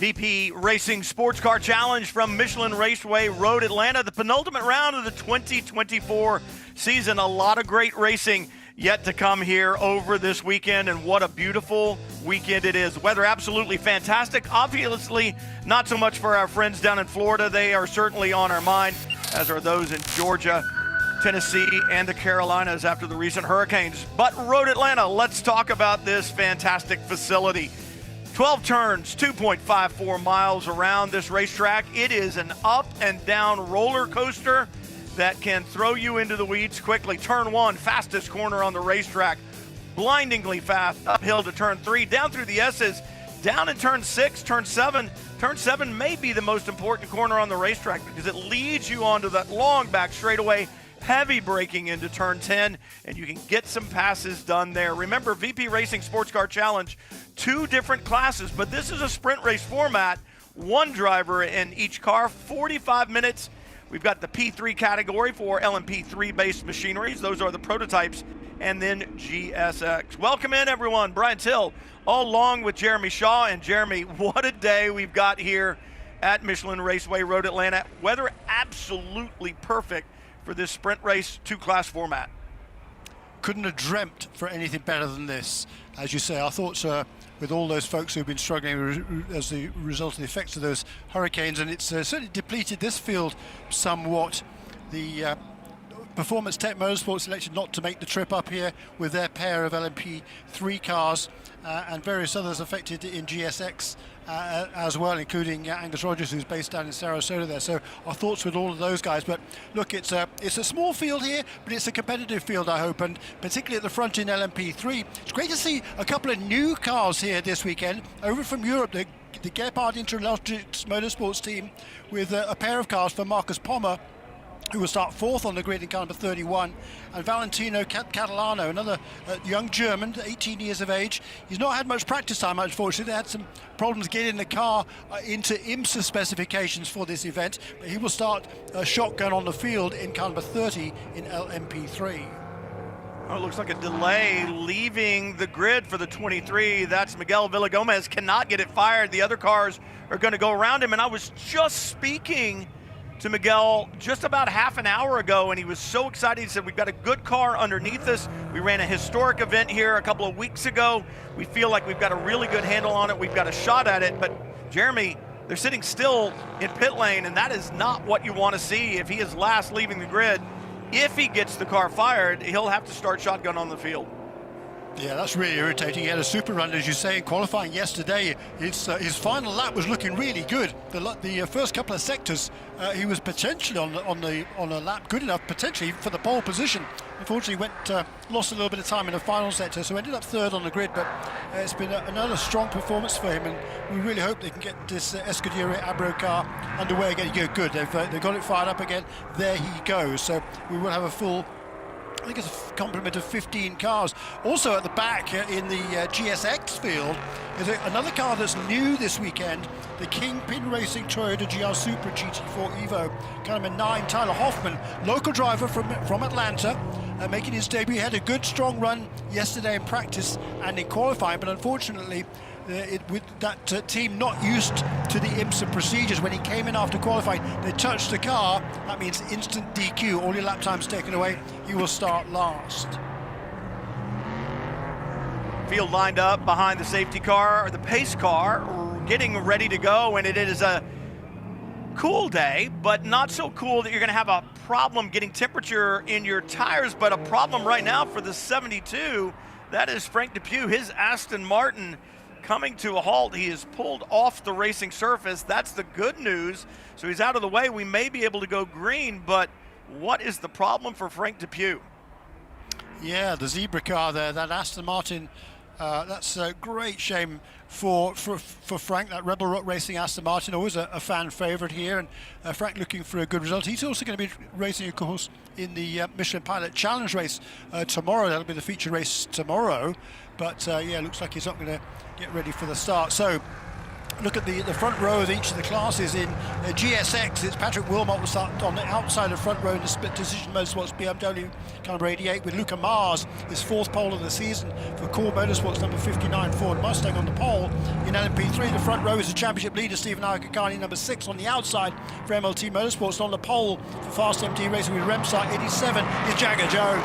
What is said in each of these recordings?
VP Racing SportsCar Challenge from Michelin Raceway Road Atlanta, the penultimate round of the 2024 season. A lot of great racing yet to come here over this weekend, and what a beautiful weekend it is. Weather absolutely fantastic. Obviously, not so much for our friends down in Florida. They are certainly on our mind, as are those in Georgia, Tennessee, and the Carolinas after the recent hurricanes. But Road Atlanta, let's talk about this fantastic facility. 12 turns, 2.54 miles around this racetrack. It is an up and down roller coaster that can throw you into the weeds quickly. Turn 1, fastest corner on the racetrack. Blindingly fast, uphill to turn 3, down through the S's, down in turn 6, turn 7. Turn 7 may be the most important corner on the racetrack because it leads you onto that long back straightaway, heavy braking into turn 10, and you can get some passes done there. Remember, VP Racing SportsCar Challenge, 2 different classes, but this is a sprint race format. 1 driver in each car, 45 minutes. We've got the P3 category for LMP3 based machineries. Those are the prototypes, and then GSX. Welcome in, everyone. Brian Till, along with Jeremy Shaw. And Jeremy, what a day we've got here at Michelin Raceway Road Atlanta. Weather absolutely perfect for this sprint race 2-class format. Couldn't have dreamt for anything better than this. As you say, our thoughts are with all those folks who've been struggling as the result of the effects of those hurricanes, and it's certainly depleted this field somewhat. The Performance Tech Motorsports elected not to make the trip up here with their pair of LMP3 cars, and various others affected in GSX as well, including Angus Rogers, who's based down in Sarasota there. So our thoughts with all of those guys. But look, it's a small field here, but it's a competitive field, I hope, and particularly at the front in LMP3. It's great to see a couple of new cars here this weekend over from Europe. The Gepard Interlogics Motorsports team with a pair of cars for Marcus Pommer, who will start 4th on the grid in car number 31, and Valentino Catalano, another young German, 18 years of age. He's not had much practice time, unfortunately. They had some problems getting the car into IMSA specifications for this event, but he will start a shotgun on the field in car number 30 in LMP3. Oh, it looks like a delay leaving the grid for the 23. That's Miguel Villagomez, cannot get it fired. The other cars are going to go around him, and I was just speaking to Miguel just about half an hour ago, and he was so excited. He said, we've got a good car underneath us. We ran a historic event here a couple of weeks ago. We feel like we've got a really good handle on it. We've got a shot at it. But Jeremy, they're sitting still in pit lane, and that is not what you want to see. If he is last leaving the grid, if he gets the car fired, he'll have to start shotgun on the field. Yeah, that's really irritating. He had a super run, as you say, in qualifying yesterday. His final lap was looking really good. The first couple of sectors, he was potentially on a lap good enough, potentially for the pole position. Unfortunately, lost a little bit of time in the final sector, so ended up 3rd on the grid. But it's been another strong performance for him, and we really hope they can get this Escuderia Abro car underway again. Yeah, good. They've got it fired up again. There he goes. So we will have a full, I think it's a complement of 15 cars. Also at the back in the GSX field is another car that's new this weekend, the Kingpin Racing Toyota GR Supra GT4 Evo, car number 9, Tyler Hoffman, local driver from Atlanta, making his debut. He had a good strong run yesterday in practice and in qualifying, but unfortunately with that team not used to the IMSA procedures, when he came in after qualifying, they touched the car. That means instant DQ, all your lap times taken away. He will start last. Field lined up behind the safety car, or the pace car, getting ready to go, and it is a cool day, but not so cool that you're going to have a problem getting temperature in your tires, but a problem right now for the 72. That is Frank Depew, his Aston Martin, coming to a halt. He is pulled off the racing surface. That's the good news. So he's out of the way. We may be able to go green, but what is the problem for Frank Depew? Yeah, the zebra car there, that Aston Martin, that's a great shame for Frank, that Rebel Rock Racing Aston Martin, always a fan favorite here, and Frank looking for a good result. He's also going to be racing, of course, in the Michelin Pilot Challenge race tomorrow. That'll be the feature race tomorrow, but yeah, looks like he's not going to get ready for the start. So look at the front row of each of the classes. In GSX, it's Patrick Wilmot was on the outside of front row in the split decision motorsports BMW car number 88, with Luca Mars, his 4th pole of the season for Core Motorsports number 59 Ford Mustang on the pole. In LMP3, the front row is the championship leader Stephen Agakani, number 6 on the outside for MLT Motorsports. On the pole for Fast MT Racing with Remsite 87 is Jagger Jones.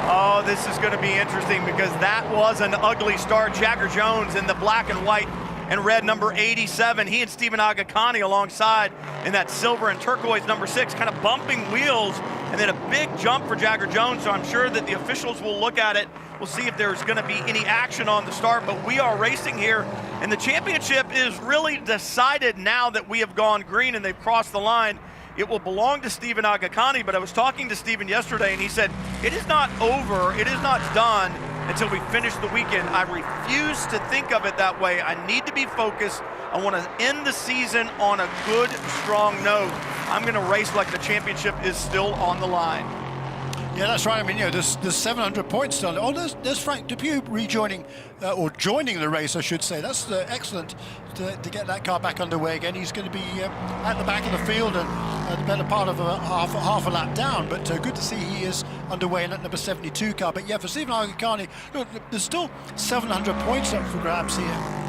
Oh, this is going to be interesting because that was an ugly start. Jagger Jones in the black and white and red number 87. He and Stephen Agakani alongside in that silver and turquoise number 6, kind of bumping wheels, and then a big jump for Jagger Jones. So I'm sure that the officials will look at it. We'll see if there's going to be any action on the start, but we are racing here, and the championship is really decided now that we have gone green and they've crossed the line. It will belong to Stephen Agakani, but I was talking to Stephen yesterday and he said, it is not over, it is not done until we finish the weekend. I refuse to think of it that way. I need to be focused. I want to end the season on a good, strong note. I'm going to race like the championship is still on the line. Yeah, that's right. I mean, there's 700 points done. Oh, there's Frank Depew rejoining, or joining the race, I should say. That's excellent to get that car back underway again. He's going to be at the back of the field and the better part of half a lap down, but good to see he is underway in that number 72 car. But yeah, for Stephen Agakani, look, there's still 700 points up for grabs here.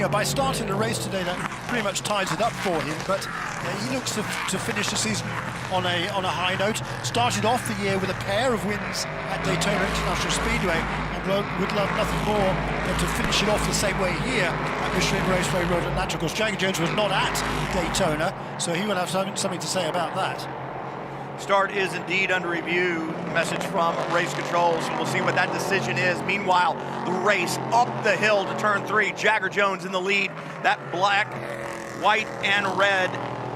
By starting the race today, that pretty much ties it up for him. But he looks to finish the season on a high note. Started off the year with a pair of wins at Daytona International Speedway, and would love nothing more than to finish it off the same way here at Michelin Raceway Road Atlanta. Of course, Jagger Jones was not at Daytona, so he will have something to say about that. Start is indeed under review. Message from race control, so we'll see what that decision is. Meanwhile, the race up the hill to turn 3. Jagger Jones in the lead. That black, white, and red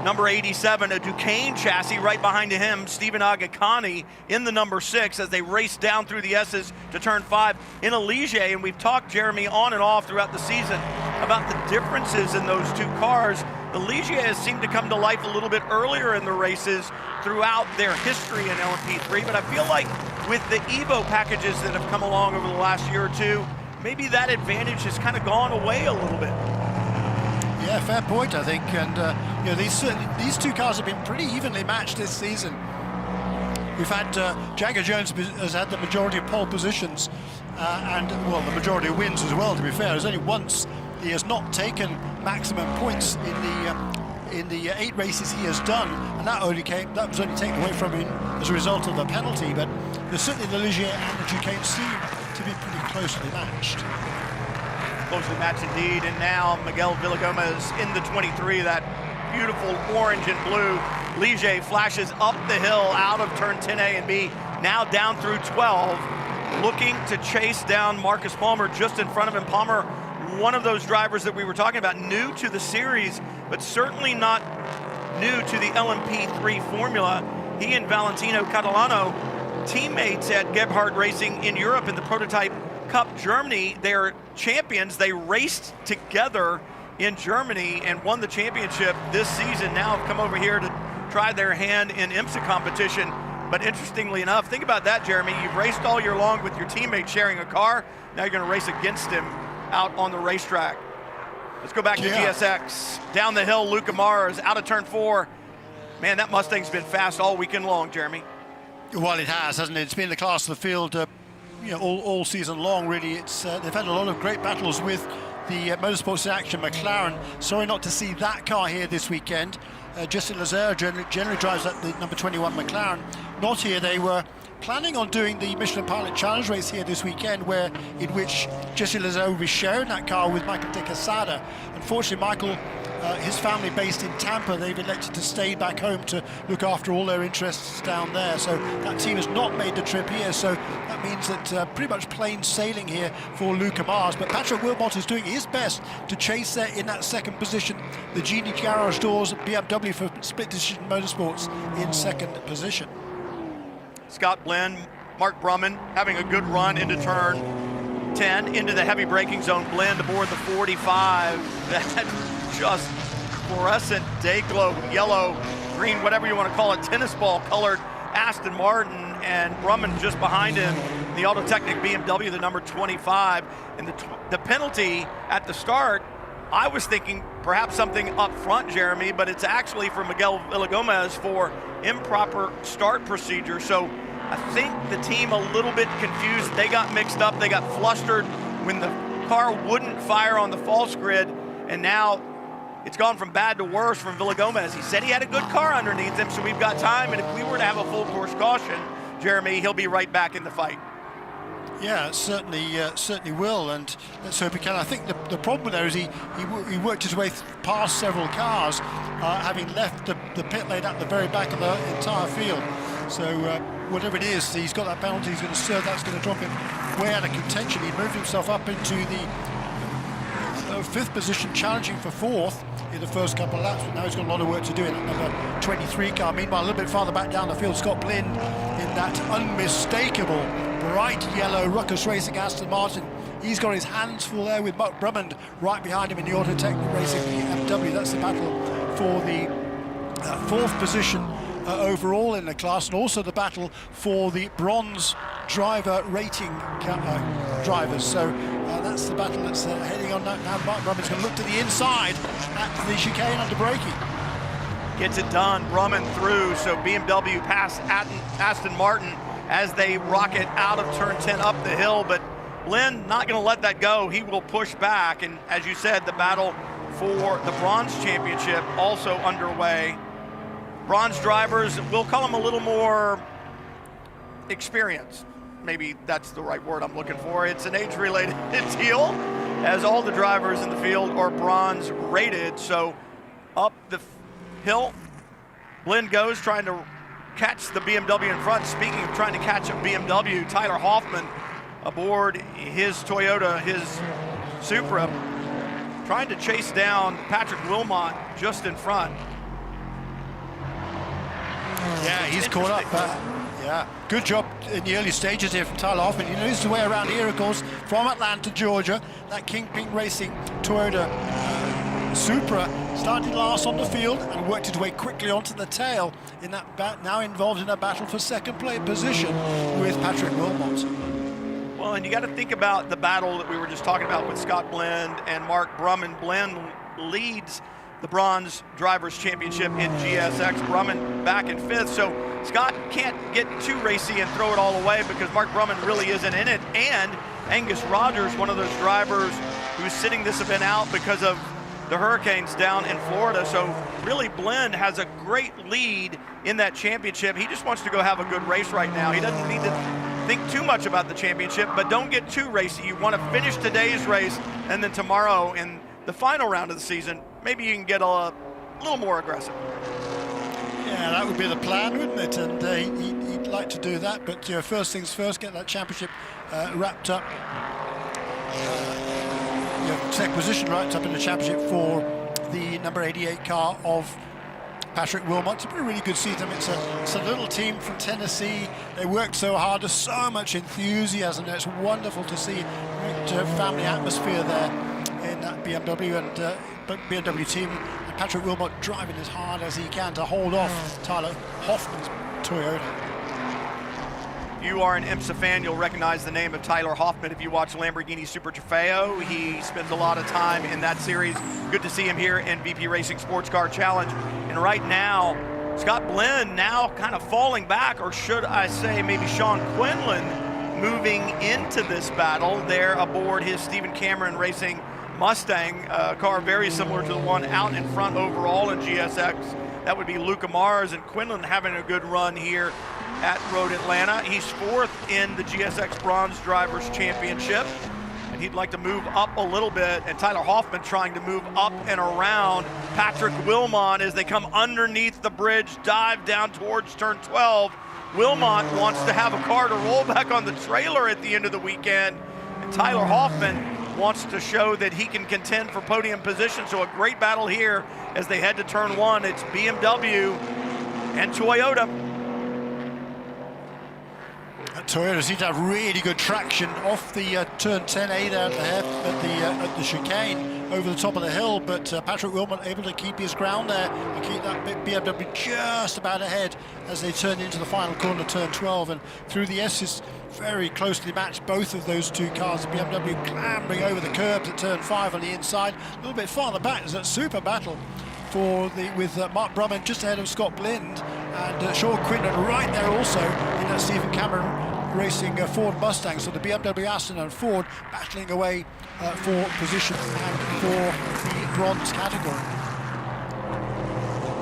number 87, a Duquesne chassis right behind him. Stephen Agakani in the number 6 as they race down through the S's to turn 5 in a Ligier. And we've talked, Jeremy, on and off throughout the season about the differences in those two cars. The Ligier has seemed to come to life a little bit earlier in the races throughout their history in LMP3, but I feel like with the Evo packages that have come along over the last year or two, maybe that advantage has kind of gone away a little bit. Yeah, fair point, I think. And these two cars have been pretty evenly matched this season. We've had Jagger Jones has had the majority of pole positions and the majority of wins as well. To be fair, there's only once he has not taken maximum points in the 8 races he has done, and that was only taken away from him as a result of the penalty. But certainly the Ligier and the Duquesne seem to be pretty closely matched. Closely matched indeed, and now Miguel Villagomez in the 23, that beautiful orange and blue Ligier flashes up the hill out of turn 10A and B, now down through 12, looking to chase down Marcus Palmer just in front of him. Palmer, one of those drivers that we were talking about, new to the series, but certainly not new to the LMP3 formula. He and Valentino Catalano, teammates at Gebhardt Racing in Europe in the Prototype Cup Germany. They're champions. They raced together in Germany and won the championship this season. Now have come over here to try their hand in IMSA competition. But interestingly enough, think about that, Jeremy. You've raced all year long with your teammate sharing a car. Now you're going to race against him out on the racetrack. Let's go back to GSX. Down the hill, Luca Mars out of turn 4. Man, that Mustang's been fast all weekend long, Jeremy. Well, it has, hasn't it? It's been the class of the field all season long, really. They've had a lot of great battles with the Motorsports in Action McLaren. Sorry not to see that car here this weekend. Justin Lazare generally drives at the number 21 McLaren. Not here. They were planning on doing the Michelin Pilot Challenge race here this weekend, in which Jesse Lazare will be sharing that car with Michael De Quesada. Unfortunately, Michael, his family based in Tampa, they've elected to stay back home to look after all their interests down there. So that team has not made the trip here. So that means that pretty much plain sailing here for Luca Mars. But Patrick Wilmot is doing his best to chase there in that second position. The Genie Garage Doors BMW for Split Decision Motorsports in second position. Scott Blinn, Mark Brumman having a good run into turn 10, into the heavy braking zone. Blinn aboard the 45. That just fluorescent day glow, yellow, green, whatever you want to call it, tennis ball colored Aston Martin, and Brumman just behind him, the Autotechnic BMW, the number 25. And the penalty at the start I was thinking perhaps something up front, Jeremy, but it's actually for Miguel Villagomez for improper start procedure. So I think the team a little bit confused. They got mixed up. They got flustered when the car wouldn't fire on the false grid, and now it's gone from bad to worse from Villagomez. He said he had a good car underneath him, so we've got time, and if we were to have a full course caution, Jeremy, he'll be right back in the fight. Yeah, certainly will, and let's hope he can. I think the problem there is he worked his way past several cars, having left the pit lane at the very back of the entire field. So whatever it is, he's got that penalty he's going to serve. That's going to drop him way out of contention. He moved himself up into the 5th position, challenging for 4th in the first couple of laps, but now he's got a lot of work to do in that number 23 car. Meanwhile, a little bit farther back down the field, Scott Blinn in that unmistakable bright yellow Ruckus Racing Aston Martin. He's got his hands full there with Mark Drummond right behind him in the AutoTech Racing BMW. That's the battle for the 4th position overall in the class, and also the battle for the bronze driver rating drivers. So that's the battle that's heading on now. Mark Drummond's going to look to the inside at the chicane under braking. Gets it done, Drummond through, so BMW past Aston Martin as they rocket out of turn 10 up the hill, but Blinn not going to let that go. He will push back, and as you said, the battle for the bronze championship also underway. Bronze drivers, we'll call them a little more experienced. Maybe that's the right word I'm looking for. It's an age-related deal, as all the drivers in the field are bronze rated. So up the hill, Blinn goes, trying to catch the BMW in front. Speaking of trying to catch a BMW, Tyler Hoffman aboard his Toyota, his Supra, trying to chase down Patrick Wilmot just in front. Yeah, he's caught up. Yeah, good job in the early stages here from Tyler Hoffman. He knows the way around here, of course, from Atlanta, Georgia. That Kingpin Racing Toyota Supra started last on the field and worked its way quickly onto the tail in that now involved in a battle for second place position with Patrick Wilmot. Well, and you got to think about the battle that we were just talking about with Scott Blinn and Mark Drummond. Blinn leads the Bronze Drivers' Championship in GSX. Drummond back in 5th, so Scott can't get too racy and throw it all away because Mark Drummond really isn't in it. And Angus Rogers, one of those drivers who's sitting this event out because of the hurricanes down in Florida. So really Blinn has a great lead in that championship. He just wants to go have a good race right now. He doesn't need to think too much about the championship, but don't get too racy. You want to finish today's race, and then tomorrow in the final round of the season, maybe you can get a little more aggressive. Yeah, that would be the plan, wouldn't it? And he'd like to do that, but first things first, get that championship wrapped up. Second position wrapped up in the championship for the number 88 car of Patrick Wilmot. It's been a really good season. It's a little team from Tennessee. They worked so hard. There's so much enthusiasm there. It's wonderful to see great family atmosphere there in that BMW and BMW team. And Patrick Wilmot driving as hard as he can to hold off Tyler Hoffman's Toyota. You are an IMSA fan, you'll recognize the name of Tyler Hoffman if you watch Lamborghini Super Trofeo. He spends a lot of time in that series. Good to see him here in VP Racing SportsCar Challenge. And right now, Scott Blinn now kind of falling back, or should I say maybe Sean Quinlan moving into this battle there aboard his Stephen Cameron Racing Mustang, a car very similar to the one out in front overall in GSX. That would be Luca Mars, and Quinlan having a good run here at Road Atlanta. He's 4th in the GSX Bronze Drivers' Championship, and he'd like to move up a little bit, and Tyler Hoffman trying to move up and around Patrick Wilmot as they come underneath the bridge, dive down towards turn 12. Wilmot wants to have a car to roll back on the trailer at the end of the weekend, and Tyler Hoffman wants to show that he can contend for podium position. So a great battle here as they head to turn 1. It's BMW and Toyota. Toyota seems to have really good traction off the turn 10A there at the chicane. over the top of the hill, but Patrick Wilmot able to keep his ground there and keep that BMW just about ahead as they turn into the final corner, turn 12, and through the S's, very closely matched, both of those two cars. The BMW clambering over the curbs at turn 5 on the inside, a little bit farther back. There's a super battle with Mark Brumman just ahead of Scott Blind, and Sean Quinlan right there also in that Stephen Cameron Racing Ford Mustang. So the BMW, Aston and Ford battling away for position and for the bronze category.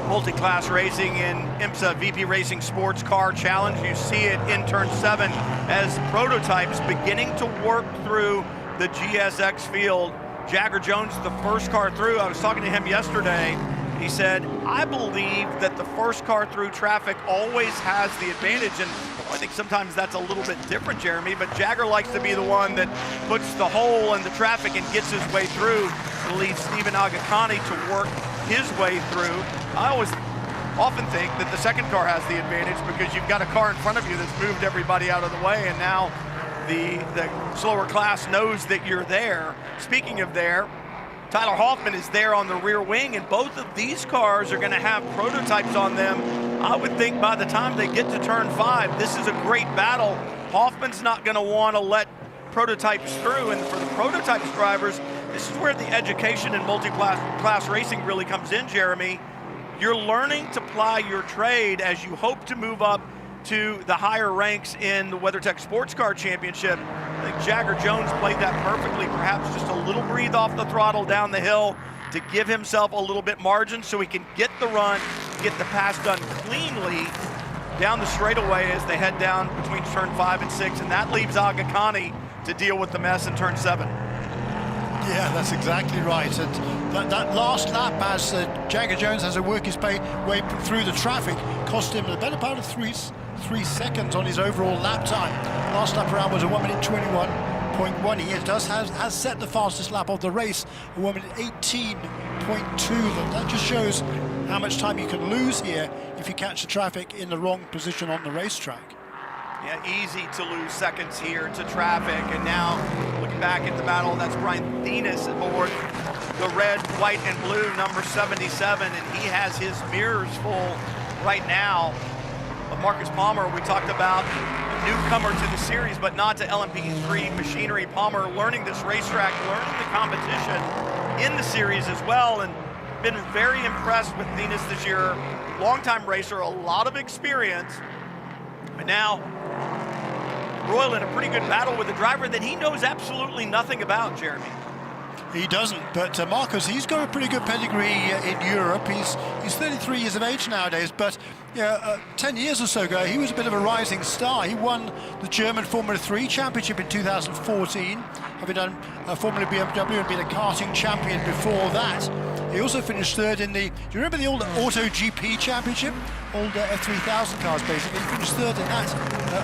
Multi-class racing in IMSA VP Racing SportsCar Challenge. You see it in turn 7 as prototypes beginning to work through the GSX field. Jagger Jones, the first car through. I was talking to him yesterday. He said, I believe that the first car through traffic always has the advantage, and I think sometimes that's a little bit different, Jeremy, but Jagger likes to be the one that puts the hole in the traffic and gets his way through and leaves Stephen Agakani to work his way through. I often think that the second car has the advantage because you've got a car in front of you that's moved everybody out of the way, and now the slower class knows that you're there. Speaking of there, Tyler Hoffman is there on the rear wing, and both of these cars are going to have prototypes on them. I would think by the time they get to turn 5, this is a great battle. Hoffman's not going to want to let prototypes through, and for the prototypes drivers, this is where the education in multi-class racing really comes in, Jeremy. You're learning to ply your trade as you hope to move up to the higher ranks in the WeatherTech SportsCar Championship. I think Jagger Jones played that perfectly, perhaps just a little breathe off the throttle down the hill to give himself a little bit margin so he can get the run, get the pass done cleanly down the straightaway as they head down between turn 5 and 6, and that leaves Agakani to deal with the mess in turn 7. Yeah, that's exactly right. And that last lap, as Jagger Jones has to work his way through the traffic, cost him the better part of three seconds on his overall lap time. Last lap around was a 1 minute 21.1. He has set the fastest lap of the race, a 1 minute 18.2. That just shows how much time you can lose here if you catch the traffic in the wrong position on the racetrack. Yeah, easy to lose seconds here to traffic. And now, looking back at the battle, that's Brian Thenis aboard the red, white, and blue number 77, and he has his mirrors full right now. But Marcus Palmer, we talked about, a newcomer to the series, but not to LMP3 machinery. Palmer learning this racetrack, learning the competition in the series as well, and been very impressed with Thenis this year. Longtime racer, a lot of experience. But now, Royal in a pretty good battle with a driver that he knows absolutely nothing about, Jeremy. He doesn't, but Marcus, he's got a pretty good pedigree in Europe. He's 33 years of age nowadays, but 10 years or so ago, he was a bit of a rising star. He won the German Formula 3 Championship in 2014, having done Formula BMW and been a karting champion before that. He also finished third in the, do you remember the old Auto GP Championship? Old F3000 cars, basically. He finished third in that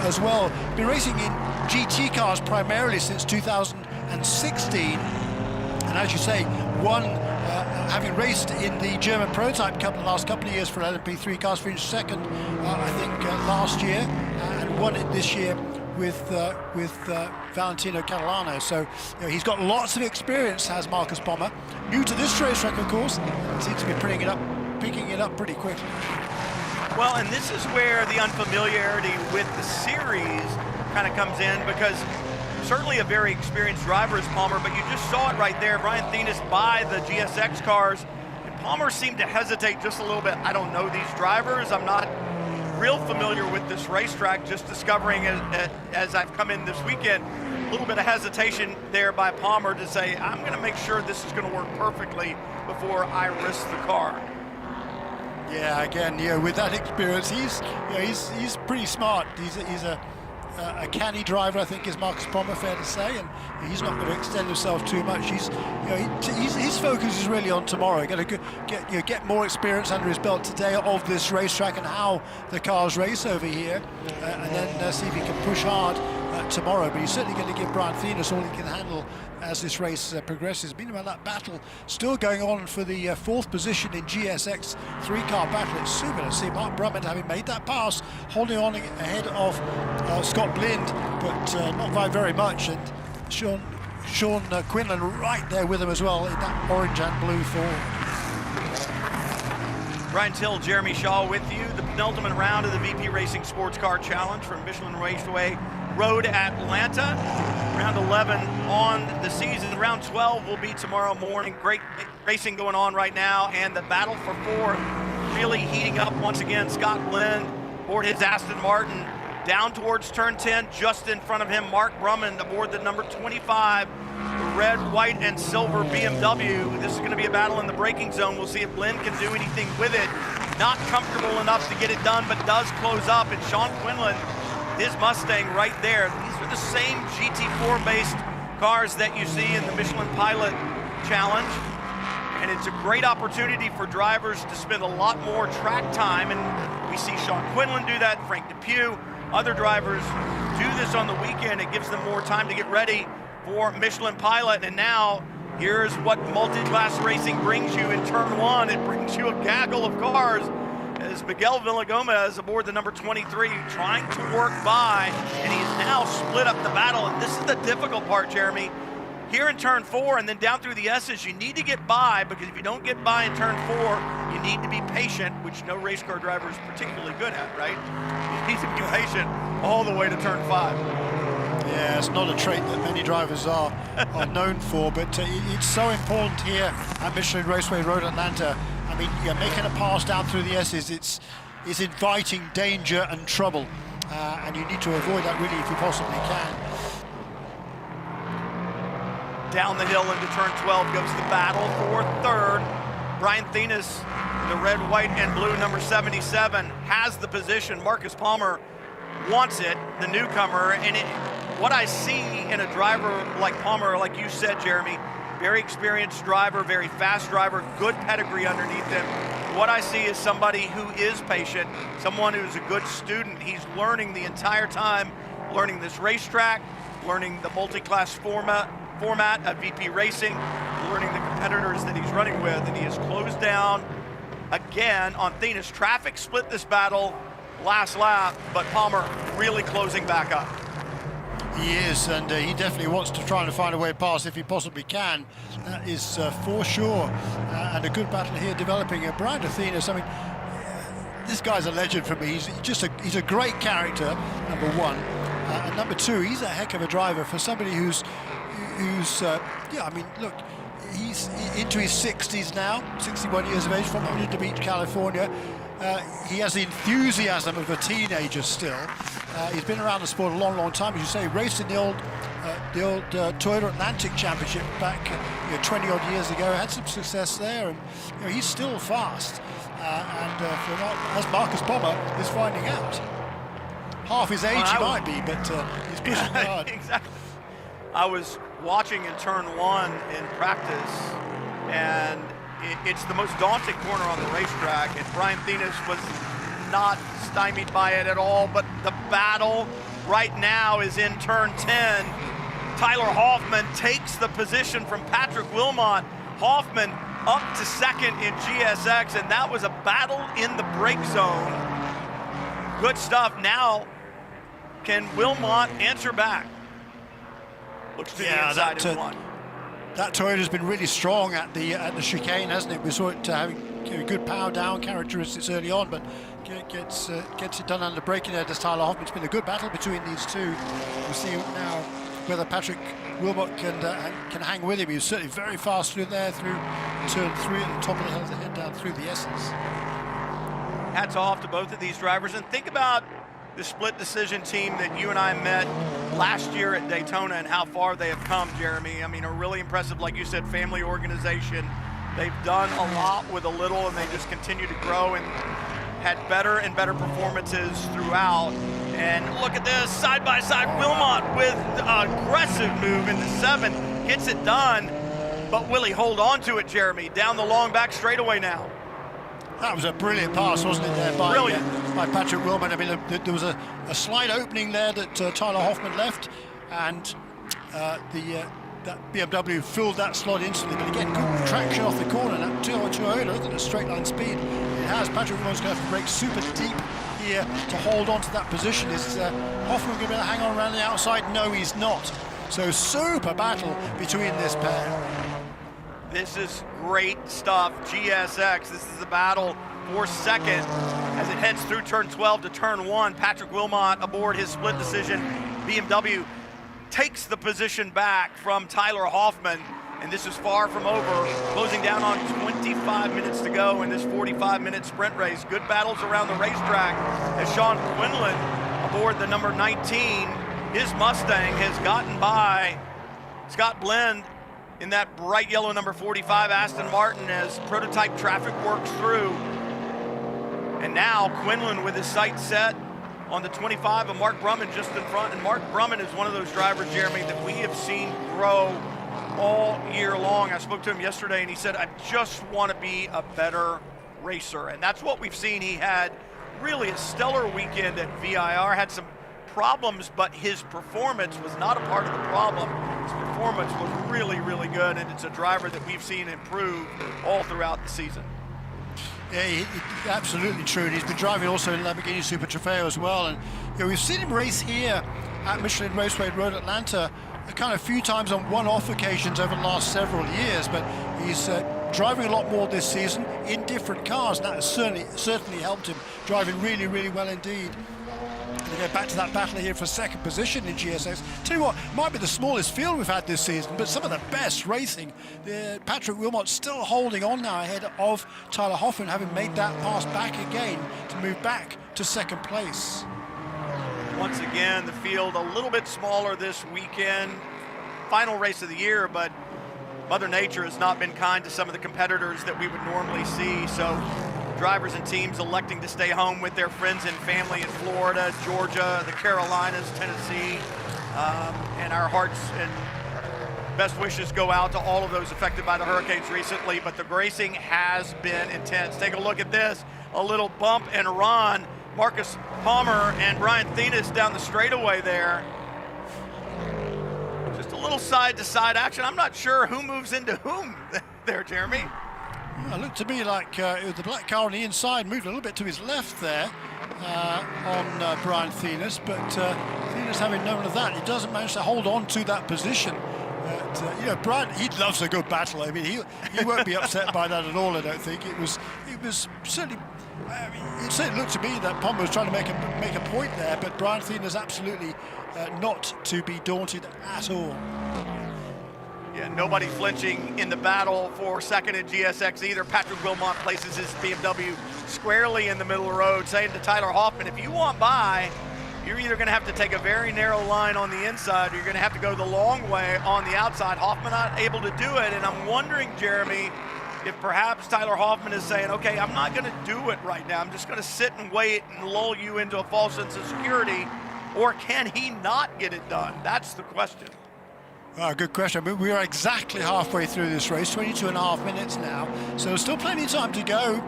as well. Been racing in GT cars primarily since 2016. And as you say, having raced in the German Prototype Cup the last couple of years for LMP3 cars, finished second, I think, last year, and won it this year with Valentino Catalano. So he's got lots of experience, has Marcus Palmer. New to this racetrack, of course, seems to be picking it up pretty quickly. Well, and this is where the unfamiliarity with the series kind of comes in, because certainly a very experienced driver is Palmer, but you just saw it right there. Brian Thenis by the GSX cars, and Palmer seemed to hesitate just a little bit. I don't know these drivers. I'm not real familiar with this racetrack, just discovering it as I've come in this weekend. A little bit of hesitation there by Palmer to say, I'm going to make sure this is going to work perfectly before I risk the car. Yeah, again, with that experience, he's pretty smart. He's a canny driver, I think, is Marcus Palmer, fair to say, and he's not going to extend himself too much. His focus is really on tomorrow. Going to get more experience under his belt today of this racetrack and how the cars race over here, and then see if he can push hard tomorrow. But he's certainly going to give Brian Thenis all he can handle as this race progresses. Meanwhile, that battle still going on for the fourth position in GSX three-car battle. It's super to see Mark Brumman, having made that pass, holding on ahead of Scott Blind, but not by very much. And Sean Sean Quinlan right there with him as well in that orange and blue Ford. Brian Till, Jeremy Shaw with you. The penultimate round of the VP Racing SportsCar Challenge from Michelin Raceway Road Atlanta. Round 11 on the season. Round 12 will be tomorrow morning. Great racing going on right now, and the battle for fourth really heating up once again. Scott Glenn aboard his Aston Martin down towards turn 10. Just in front of him, Mark Brumman aboard the number 25. Red, white, and silver BMW. This is going to be a battle in the braking zone. We'll see if Glenn can do anything with it. Not comfortable enough to get it done, but does close up. And Sean Quinlan, his Mustang right there. These are the same GT4-based cars that you see in the Michelin Pilot Challenge. And it's a great opportunity for drivers to spend a lot more track time. And we see Sean Quinlan do that, Frank Depew. Other drivers do this on the weekend. It gives them more time to get ready for Michelin Pilot. And now here's what multi-class racing brings you in turn 1. It brings you a gaggle of cars as Miguel Villagomez aboard the number 23 trying to work by, and he's now split up the battle. And this is the difficult part, Jeremy. Here in turn 4 and then down through the S's, you need to get by, because if you don't get by in turn 4, you need to be patient, which no race car driver is particularly good at, right? You need to be patient all the way to turn 5. Yeah, it's not a trait that many drivers are known for, but it's so important here at Michelin Raceway Road Atlanta. I mean, you're making a pass down through the S's, it's inviting danger and trouble, and you need to avoid that really if you possibly can. Down the hill into turn 12 goes the battle for third. Brian Thenis, the red, white, and blue number 77, has the position. Marcus Palmer wants it, the newcomer, and what I see in a driver like Palmer, like you said, Jeremy, very experienced driver, very fast driver, good pedigree underneath him. What I see is somebody who is patient, someone who's a good student. He's learning the entire time, learning this racetrack, learning the multi-class format of VP Racing, learning the competitors that he's running with, and he has closed down again on Thenis. Traffic split this battle last lap, but Palmer really closing back up. He is, and he definitely wants to try and find a way past if he possibly can. That is for sure, and a good battle here developing. Brian Thenis, I mean, this guy's a legend for me. He's a great character, number one, and number two, he's a heck of a driver for somebody who's yeah, I mean, look, he's into his 60s now, 61 years of age, from Huntington Beach, California. He has the enthusiasm of a teenager still. He's been around the sport a long, long time. As you say, raced in the old Toyota Atlantic Championship back 20 odd years ago. Had some success there, and he's still fast. As Marcus Palmer is finding out, half his age he might be, but he's pushing hard. Exactly. I was watching in turn 1 in practice, and it's the most daunting corner on the racetrack, and Brian Thenis was not stymied by it at all, but the battle right now is in turn 10. Tyler Hoffman takes the position from Patrick Wilmot. Hoffman up to second in GSX, and that was a battle in the brake zone. Good stuff. Now, can Wilmot answer back? Looks to the inside in one. That Toyota's been really strong at the chicane, hasn't it? We saw it having good power down characteristics early on, but gets it done under braking there. Does Tyler Hoffman? It's been a good battle between these two. We'll see now whether Patrick Wilmot can hang with him. He was certainly very fast through there, through turn 3 at the top of the hill to head down through the S's. Hats off to both of these drivers, and think about the split decision team that you and I met last year at Daytona and how far they have come, Jeremy. I mean, a really impressive, like you said, family organization. They've done a lot with a little, and they just continue to grow and had better and better performances throughout. And look at this, side by side, Wilmot with an aggressive move into 7, gets it done, but will he hold on to it, Jeremy? Down the long back straightaway now. That was a brilliant pass, wasn't it, there by Patrick Wilmot. I mean, there was a slight opening there that Tyler Hoffman left, and that BMW filled that slot instantly. But again, good traction off the corner. That Toyota, look at the straight line speed it has. Patrick Wilmot's going to have to brake super deep here to hold on to that position. Is Hoffman going to be able to hang on around the outside? No, he's not. So super battle between this pair. This is great stuff. GSX, this is the battle for second as it heads through turn 12 to turn 1. Patrick Wilmot aboard his split decision BMW takes the position back from Tyler Hoffman, and this is far from over, closing down on 25 minutes to go in this 45-minute sprint race. Good battles around the racetrack as Sean Quinlan aboard the number 19. His Mustang has gotten by Scott Blend in that bright yellow number 45 Aston Martin as prototype traffic works through. And now Quinlan with his sights set on the 25 of Mark Brumman just in front. And Mark Brumman is one of those drivers, Jeremy, that we have seen grow all year long. I spoke to him yesterday and he said, I just want to be a better racer. And that's what we've seen. He had really a stellar weekend at VIR, had some problems, but his performance was not a part of the problem. His performance was really, really good, and it's a driver that we've seen improve all throughout the season. Yeah, absolutely true. And he's been driving also in Lamborghini Super Trofeo as well. And we've seen him race here at Michelin Raceway Road Atlanta a kind of few times on one-off occasions over the last several years, but he's driving a lot more this season in different cars. And that has certainly helped him, driving really, really well indeed. To go back to that battle here for second position in GSX. Tell you what, might be the smallest field we've had this season, but some of the best racing. Patrick Wilmot still holding on now ahead of Tyler Hoffman, having made that pass back again to move back to second place. Once again, the field a little bit smaller this weekend. Final race of the year, but Mother Nature has not been kind to some of the competitors that we would normally see. So drivers and teams electing to stay home with their friends and family in Florida, Georgia, the Carolinas, Tennessee, and our hearts and best wishes go out to all of those affected by the hurricanes recently, but the racing has been intense. Take a look at this, a little bump and run. Marcus Palmer and Brian Thenis down the straightaway there. Just a little side-to-side action. I'm not sure who moves into whom there, Jeremy. It looked to me like the black car on the inside moved a little bit to his left there on Brian Thenis, but Thenis, having known of that, he doesn't manage to hold on to that position. But, Brian, he loves a good battle. I mean, he won't be upset by that at all, I don't think. It was certainly, it certainly looked to me that Palmer was trying to make a point there, but Brian Thenis absolutely not to be daunted at all. Yeah, nobody flinching in the battle for second in GSX either. Patrick Wilmot places his BMW squarely in the middle of the road, saying to Tyler Hoffman, if you want by, you're either going to have to take a very narrow line on the inside or you're going to have to go the long way on the outside. Hoffman not able to do it, and I'm wondering, Jeremy, if perhaps Tyler Hoffman is saying, okay, I'm not going to do it right now. I'm just going to sit and wait and lull you into a false sense of security, or can he not get it done? That's the question. Good question. I mean, we are exactly halfway through this race, 22 and a half minutes now. So there's still plenty of time to go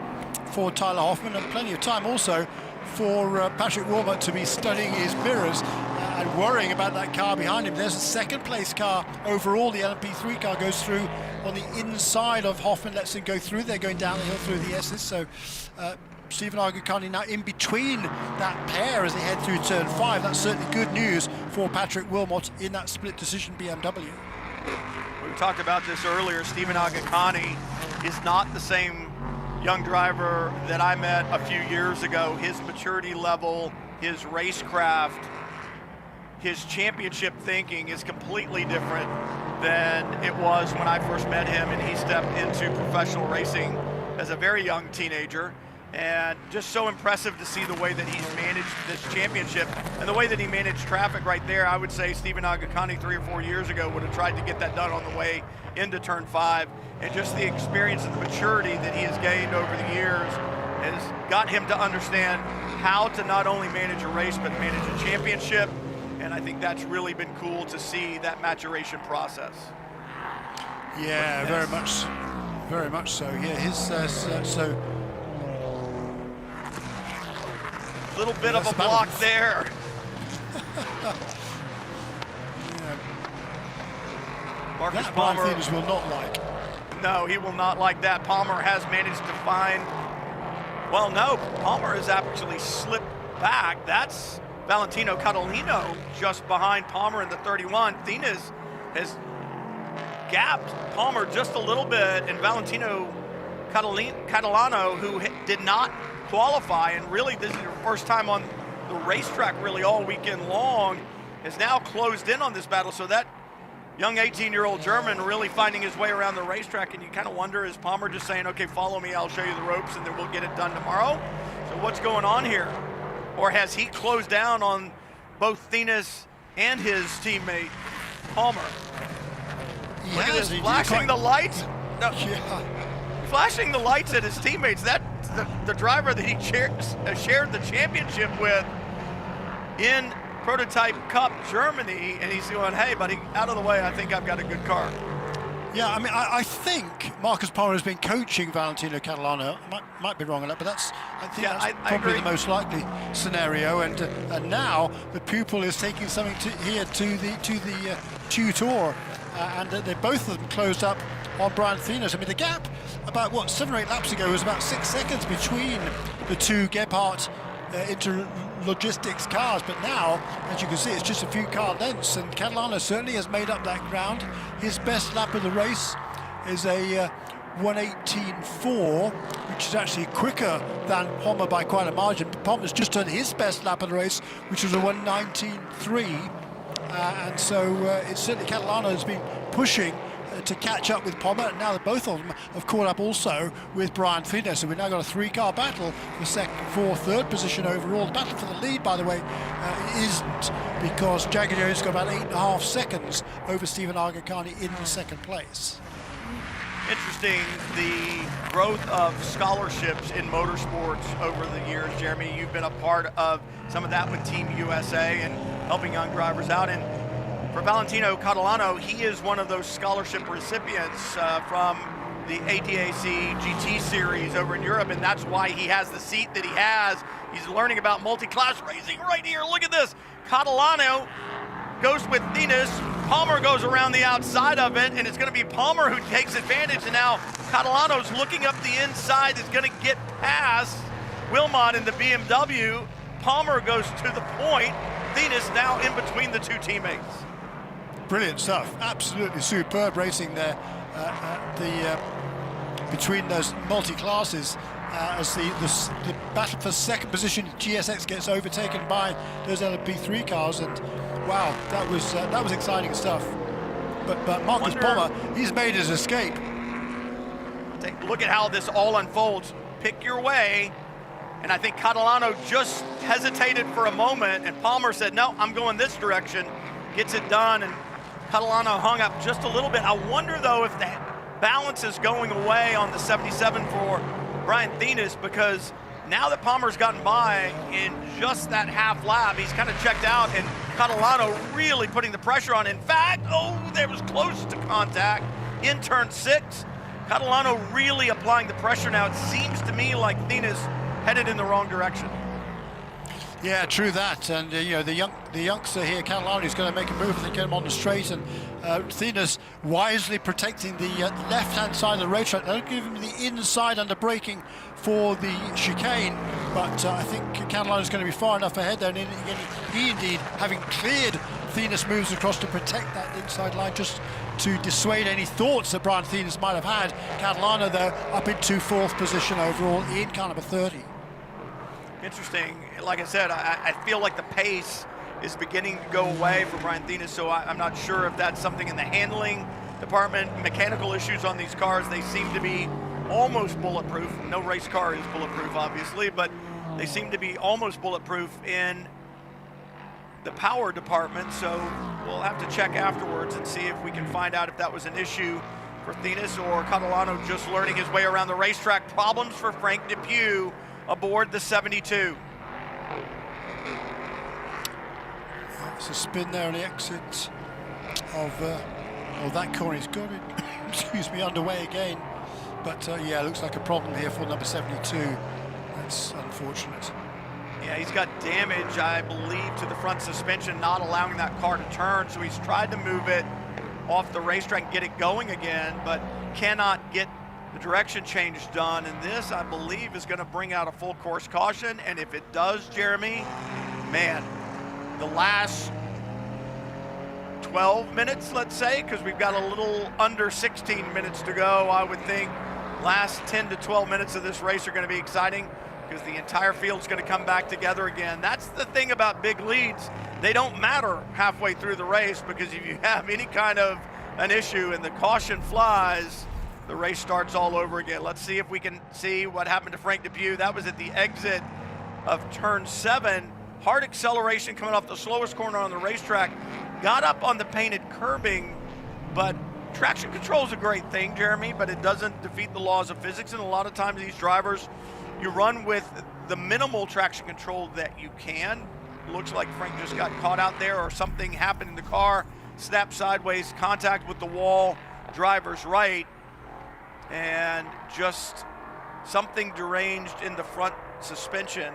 for Tyler Hoffman, and plenty of time also for Patrick Wilmot to be studying his mirrors and worrying about that car behind him. There's a second place car overall. The LMP3 car goes through on the inside of Hoffman, lets him go through. They're going down the hill through the S's. So Stephen Agacani now in between that pair as they head through turn 5. That's certainly good news for Patrick Wilmot in that split decision BMW. We talked about this earlier. Stephen Agacani is not the same young driver that I met a few years ago. His maturity level, his racecraft, his championship thinking is completely different than it was when I first met him and he stepped into professional racing as a very young teenager. And just so impressive to see the way that he's managed this championship and the way that he managed traffic right there. I would say Stephen Agacani 3 or 4 years ago would have tried to get that done on the way into turn 5. And just the experience and the maturity that he has gained over the years has got him to understand how to not only manage a race, but manage a championship. And I think that's really been cool to see that maturation process. Yeah, very much so. Yeah, his little bit of a block there. Marcus Palmer will not like. No, he will not like that. Palmer has managed to find, well, no, Palmer has actually slipped back. That's Valentino Catalano just behind Palmer in the 31. Thinas has gapped Palmer just a little bit, and Valentino Catalano, who did not qualify, and really this is your first time on the racetrack really all weekend long, is now closed in on this battle. So that young 18-year-old German really finding his way around the racetrack, and you kind of wonder, is Palmer just saying, okay, follow me, I'll show you the ropes, and then we'll get it done tomorrow? So what's going on here? Or has he closed down on both Thinas and his teammate, Palmer? Look at this, flashing the lights. No, flashing the lights at his teammates. That's the driver that he shared the championship with in Prototype Cup Germany, and he's going, hey buddy, out of the way, I think I've got a good car. Yeah, I mean, I think Marcus Palmer has been coaching Valentino Catalano. Might be wrong on that, but that's that's probably the most likely scenario. And now the pupil is taking something to the tutor, and they both of them closed up on Brian Thinas. I mean, the gap about 7 or 8 laps ago was about 6 seconds between the two Gebhardt Interlogistics cars, but now, as you can see, it's just a few car lengths, and Catalano certainly has made up that ground. His best lap of the race is a 1:18.4, which is actually quicker than Palmer by quite a margin. Palmer's just done his best lap of the race, which was a 1:19.3, and so it's certainly Catalano has been pushing to catch up with Palmer, and now that both of them have caught up also with Brian Thinas. So we've now got a 3-car battle for second, fourth, third position overall. The battle for the lead, by the way, isn't, because Jagger Jones got about 8.5 seconds over Stephen Argacani in second place. Interesting, the growth of scholarships in motorsports over the years. Jeremy, you've been a part of some of that with Team USA and helping young drivers out. And for Valentino Catalano, he is one of those scholarship recipients from the ADAC GT series over in Europe, and that's why he has the seat that he has. He's learning about multi-class racing right here. Look at this. Catalano goes with Thinas. Palmer goes around the outside of it, and it's going to be Palmer who takes advantage, and now Catalano's looking up the inside. Is going to get past Wilmot in the BMW. Palmer goes to the point. Thinas now in between the two teammates. Brilliant stuff, absolutely superb racing there between those multi-classes as the battle for second position. GSX gets overtaken by those LMP3 cars, and wow, that was exciting stuff. But Marcus Palmer, he's made his escape. Look at how this all unfolds. Pick your way, and I think Catalano just hesitated for a moment, and Palmer said, no, I'm going this direction, gets it done, and Catalano hung up just a little bit. I wonder, though, if the balance is going away on the 77 for Brian Thinas, because now that Palmer's gotten by in just that half lap, he's kind of checked out, and Catalano really putting the pressure on. In fact, there was close to contact in turn 6. Catalano really applying the pressure now. It seems to me like Thinas headed in the wrong direction. Yeah, true that, and the youngster here, Catalano, is going to make a move and get him on the straight, and Thinas wisely protecting the left-hand side of the racetrack. They'll give him the inside under braking for the chicane, but I think Catalano is going to be far enough ahead there, and he indeed, having cleared Thinas, moves across to protect that inside line, just to dissuade any thoughts that Brian Thinas might have had. Catalano, though, up into fourth position overall in car number 30. Interesting. Like I said, I feel like the pace is beginning to go away for Brian Thinas, so I'm not sure if that's something in the handling department. Mechanical issues on these cars, they seem to be almost bulletproof. No race car is bulletproof, obviously, but they seem to be almost bulletproof in the power department, so we'll have to check afterwards and see if we can find out if that was an issue for Thinas or Catalano just learning his way around the racetrack. Problems for Frank Depew aboard the 72. It's a spin there on the exit of that corner. He's got it, excuse me, underway again. But yeah, looks like a problem here for number 72. That's unfortunate. Yeah, he's got damage, I believe, to the front suspension, not allowing that car to turn. So he's tried to move it off the racetrack and get it going again, but cannot get the direction change done. And this, I believe, is going to bring out a full course caution. And if it does, Jeremy, man, the last 12 minutes, let's say, because we've got a little under 16 minutes to go. I would think last 10 to 12 minutes of this race are going to be exciting because the entire field's going to come back together again. That's the thing about big leads. They don't matter halfway through the race, because if you have any kind of an issue and the caution flies, the race starts all over again. Let's see if we can see what happened to Frank Depew. That was at the exit of turn 7. Hard acceleration coming off the slowest corner on the racetrack. Got up on the painted curbing, but traction control is a great thing, Jeremy, but it doesn't defeat the laws of physics. And a lot of times these drivers, you run with the minimal traction control that you can. Looks like Frank just got caught out there, or something happened in the car, snapped sideways, contact with the wall, driver's right, and just something deranged in the front suspension,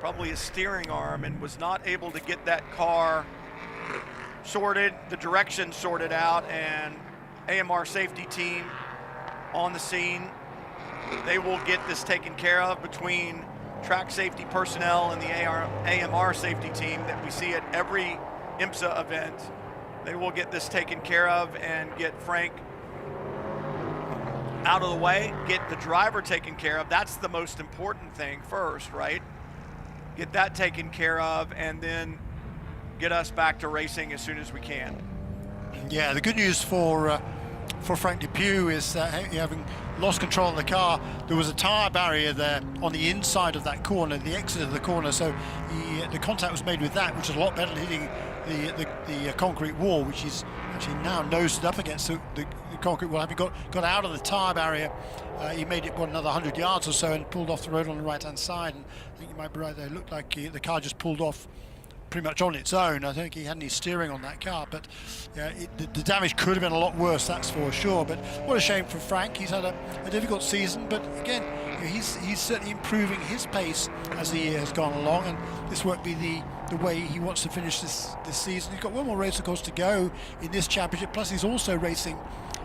probably a steering arm, and was not able to get that car sorted, the direction sorted out. And AMR safety team on the scene. They will get this taken care of between track safety personnel and the AMR safety team that we see at every IMSA event. They will get this taken care of and get Frank out of the way, get the driver taken care of. That's the most important thing first, right? Get that taken care of, and then get us back to racing as soon as we can. Yeah, the good news for Frank Depew is having lost control of the car, there was a tyre barrier there on the inside of that corner, the exit of the corner, so the contact was made with that, which is a lot better than hitting the concrete wall, which is actually now nosed up against the concrete wall. Having got out of the tyre barrier, he made it another 100 yards or so and pulled off the road on the right hand side. And I think you might be right there, it looked like the car just pulled off pretty much on its own. I don't think he had any steering on that car, but the damage could have been a lot worse, that's for sure. But what a shame for Frank. He's had a difficult season, but again, he's certainly improving his pace as the year has gone along, and this won't be the way he wants to finish this season. He's got one more race, of course, to go in this championship, plus he's also racing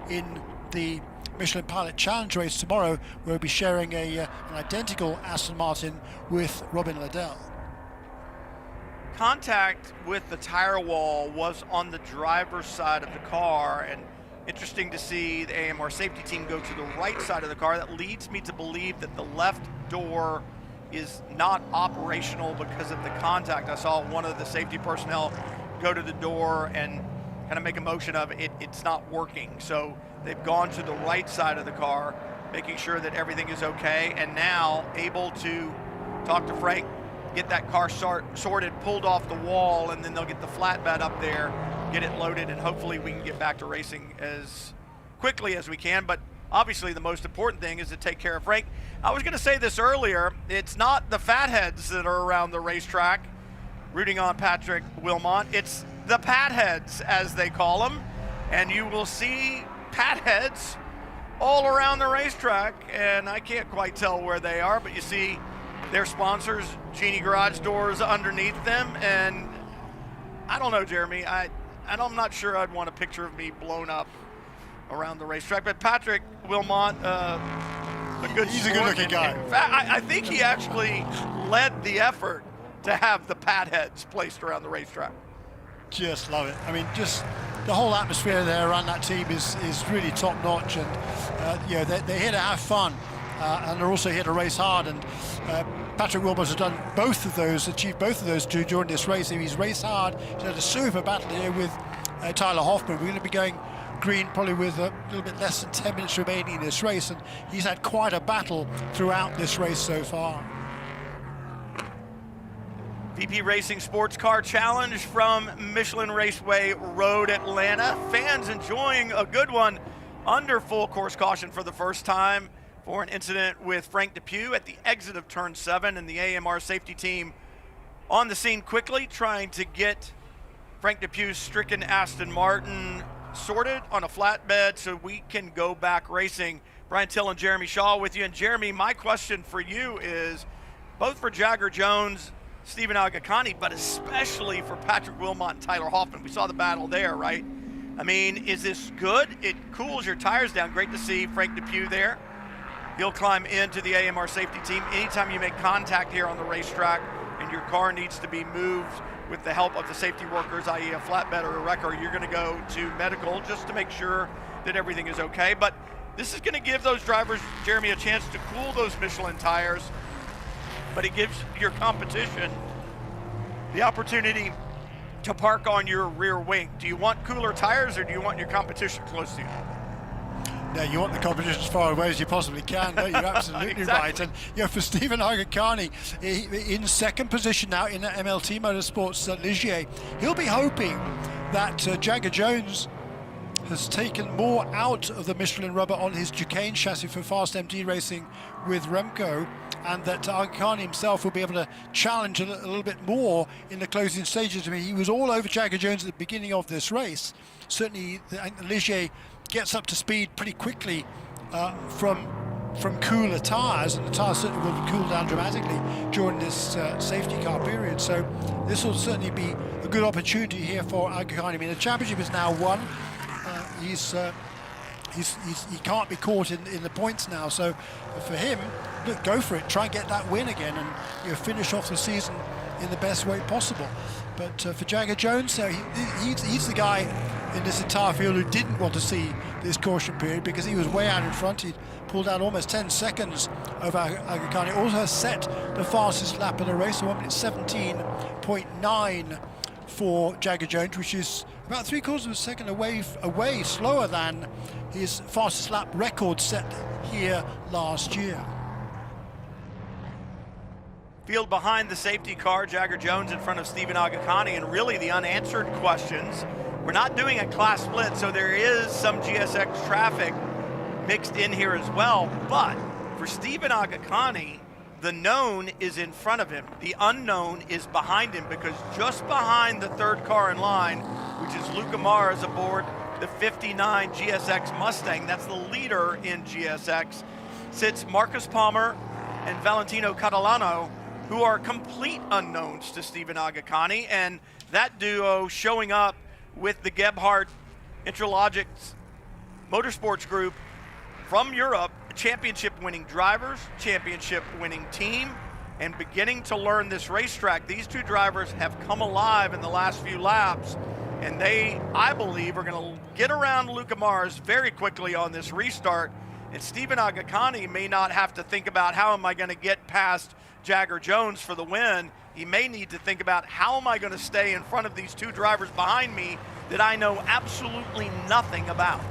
in the Michelin Pilot Challenge race tomorrow, where he'll be sharing an identical Aston Martin with Robin Liddell. Contact with the tire wall was on the driver's side of the car, and interesting to see the AMR safety team go to the right side of the car. That leads me to believe that the left door is not operational because of the contact. I saw one of the safety personnel go to the door and kind of make a motion of it's not working. So they've gone to the right side of the car, making sure that everything is okay, and now able to talk to Frank, get that car sorted, pulled off the wall, and then they'll get the flatbed up there, get it loaded, and hopefully we can get back to racing as quickly as we can. But obviously the most important thing is to take care of Frank. I was going to say this earlier, it's not the fatheads that are around the racetrack rooting on Patrick Wilmot, it's the patheads, as they call them, and you will see patheads all around the racetrack, and I can't quite tell where they are, but you see their sponsors, Genie Garage Doors, underneath them. And I don't know, Jeremy, I'm not sure I'd want a picture of me blown up around the racetrack. But Patrick Wilmot, he's a good-looking guy. In fact, I think he actually led the effort to have the patheads placed around the racetrack. Just love it. I mean, just the whole atmosphere there around that team is really top-notch, and they're here to have fun. And they're also here to race hard, and Patrick Wilmot has done both of those, achieved both of those two during this race. He's raced hard, he's had a super battle here with Tyler Hoffman. We're going to be going green probably with a little bit less than 10 minutes remaining in this race, and he's had quite a battle throughout this race so far. VP Racing SportsCar Challenge from Michelin Raceway Road, Atlanta. Fans enjoying a good one under full course caution for the first time for an incident with Frank Depew at the exit of turn 7, and the AMR safety team on the scene quickly trying to get Frank Depew's stricken Aston Martin sorted on a flatbed so we can go back racing. Brian Till and Jeremy Shaw with you. And Jeremy, my question for you is, both for Jagger Jones, Stephen Agakani, but especially for Patrick Wilmot and Tyler Hoffman. We saw the battle there, right? I mean, is this good? It cools your tires down. Great to see Frank Depew there. He'll climb into the AMR safety team. Anytime you make contact here on the racetrack and and your car needs to be moved with the help of the safety workers, i.e. a flatbed or a wrecker, you're going to go to medical just to make sure that everything is okay. But this is going to give those drivers, Jeremy, a chance to cool those Michelin tires, but it gives your competition the opportunity to park on your rear wing. Do you want cooler tires, or do you want your competition close to you? No, you want the competition as far away as you possibly can. No, you're absolutely Exactly. right. And for Stephen Agakani, in second position now in the MLT Motorsports Ligier, he'll be hoping that Jagger Jones has taken more out of the Michelin rubber on his Duquesne chassis for Fast MD racing with Remco, and that Agakani himself will be able to challenge a little bit more in the closing stages. I mean, he was all over Jagger Jones at the beginning of this race. Certainly, the Ligier gets up to speed pretty quickly from cooler tires, and the tires certainly will cool down dramatically during this safety car period. So this will certainly be a good opportunity here for Agakani. I mean, the championship is now won. He can't be caught in the points now. So for him, look, go for it. Try and get that win again, and finish off the season in the best way possible. But for Jagger Jones, he's the guy in this entire field who didn't want to see this caution period, because he was way out in front. He'd pulled out almost 10 seconds over Agakani. Also set the fastest lap of the race, 1 minute 17.9 for Jagger Jones, which is about 3/4 of a second away slower than his fastest lap record set here last year. Field behind the safety car, Jagger Jones in front of Stephen Agakani, and really the unanswered questions. We're not doing a class split, so there is some GSX traffic mixed in here as well, but for Stephen Agakani, the known is in front of him. The unknown is behind him, because just behind the third car in line, which is Luca Mars aboard the 59 GSX Mustang, that's the leader in GSX, sits Marcus Palmer and Valentino Catalano, who are complete unknowns to Stephen Agakani, and that duo showing up with the Gebhardt Interlogics Motorsports Group from Europe, championship-winning drivers, championship-winning team, and beginning to learn this racetrack. These two drivers have come alive in the last few laps, and they, I believe, are going to get around Luca Mars very quickly on this restart. And Stephen Agakani may not have to think about how am I going to get past Jagger Jones for the win. He may need to think about how am I going to stay in front of these two drivers behind me that I know absolutely nothing about.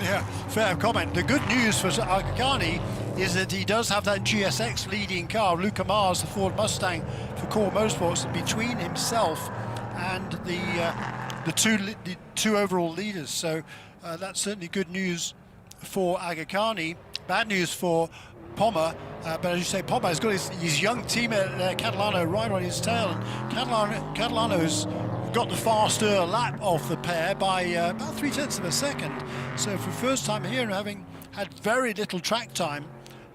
Yeah, fair comment. The good news for Agakani is that he does have that GSX leading car, Luca Mars, the Ford Mustang for Core Motorsports, between himself and the two overall leaders. So that's certainly good news for Agakani. Bad news for Palmer, but as you say, Palmer has got his young teammate Catalano right on his tail, and Catalano's got the faster lap of the pair by about 0.3 of a second. So for the first time here, and having had very little track time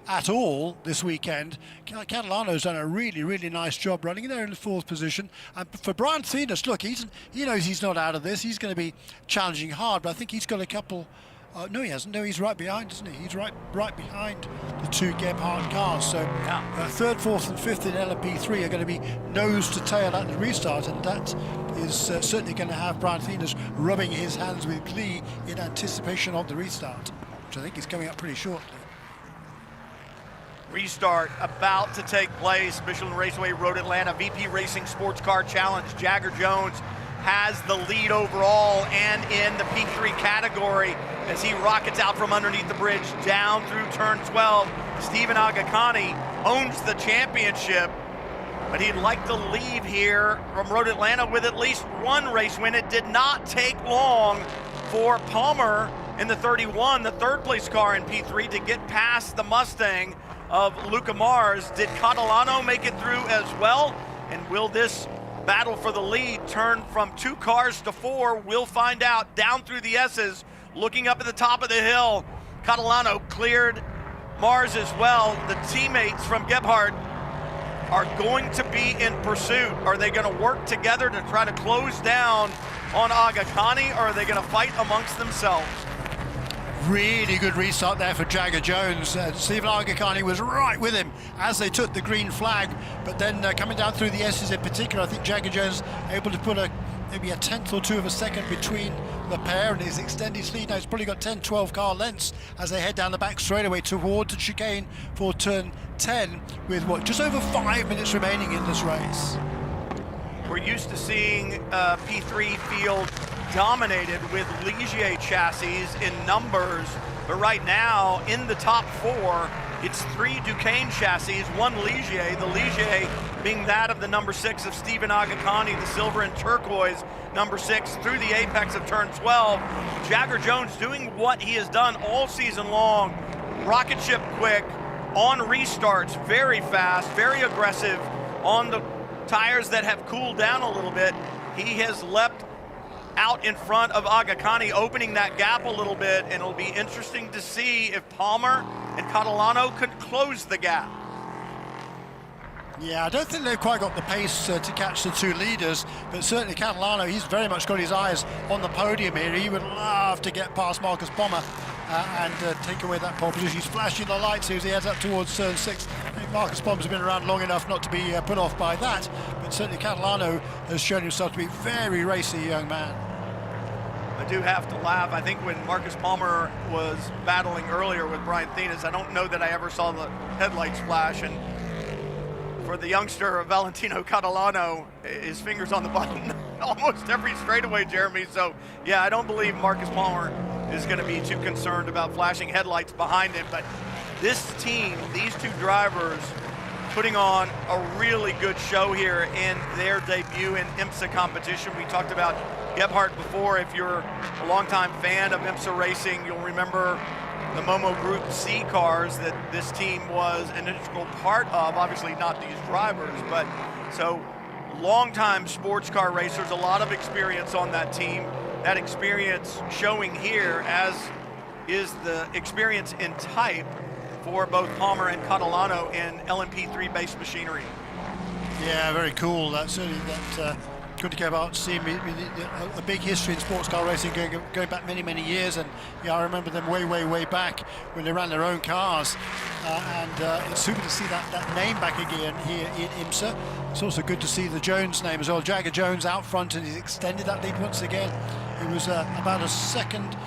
at all this weekend, Catalano's done a really, really nice job running there in the fourth position. And for Brian Thenis, look, he knows he's not out of this. He's going to be challenging hard, but I think he's got a couple. No, he hasn't. No, he's right behind, isn't he? He's right behind the two Gebhardt cars. So third, fourth, and fifth in LMP3 are going to be nose to tail at the restart, and that is certainly going to have Brian Thenis rubbing his hands with glee in anticipation of the restart, which I think is coming up pretty shortly. Restart about to take place. Michelin Raceway Road Atlanta VP Racing SportsCar Challenge. Jagger Jones has the lead overall and in the P3 category as he rockets out from underneath the bridge down through turn 12. Stephen Agakani owns the championship, but he'd like to leave here from Road Atlanta with at least one race win. It did not take long for Palmer in the 31, the third place car in P3, to get past the Mustang of Luca Mars. Did Catalano make it through as well? And will this battle for the lead turn from 2 cars to 4? We'll find out. Down through the S's, looking up at the top of the hill, Catalano cleared Mars as well. The teammates from Gebhardt are going to be in pursuit. Are they going to work together to try to close down on Agakani, or are they going to fight amongst themselves? Really good restart there for Jagger Jones. Stephen Agakani was right with him as they took the green flag, but then coming down through the S's in particular, I think Jagger Jones able to put maybe a tenth or two of a second between the pair, and he's extended his lead now. He's probably got 10-12 car lengths as they head down the back straightaway towards the chicane for turn 10 with just over 5 minutes remaining in this race. We're used to seeing P3 field dominated with Ligier chassis in numbers, but right now in the top 4, it's 3 Duquesne chassis, 1 Ligier, the Ligier being that of the number 6 of Stephen Agakani, the silver and turquoise number 6 through the apex of turn 12. Jagger Jones doing what he has done all season long, rocket ship quick, on restarts, very fast, very aggressive, on the tires that have cooled down a little bit. He has leapt out in front of Agakani, opening that gap a little bit, and it'll be interesting to see if Palmer and Catalano could close the gap. Yeah, I don't think they've quite got the pace to catch the 2 leaders, but certainly Catalano, he's very much got his eyes on the podium here. He would love to get past Marcus Palmer and take away that pole position. He's flashing the lights here as he heads up towards turn 6. I think Marcus Palmer's been around long enough not to be put off by that, but certainly Catalano has shown himself to be a very racy young man. I do have to laugh. I think when Marcus Palmer was battling earlier with Brian Thenis, I don't know that I ever saw the headlights flash, and for the youngster Valentino Catalano, his fingers on the button almost every straightaway, Jeremy. So yeah, I don't believe Marcus Palmer is going to be too concerned about flashing headlights behind him, but this team, these 2 drivers, putting on a really good show here in their debut in IMSA competition. We talked about Gebhardt before. If you're a longtime fan of IMSA racing, you'll remember the Momo Group C cars that this team was an integral part of. Obviously not these drivers, but so longtime sports car racers, a lot of experience on that team. That experience showing here, as is the experience in type for both Palmer and Catalano in LMP3 based machinery. Yeah, very cool. Certainly that good to go about seeing a big history in sports car racing going back many years, and yeah, I remember them way back when they ran their own cars, and it's super to see that name back again here in IMSA. It's also good to see the Jones name as well. Jagger Jones out front, and he's extended that lead once again. It was about a second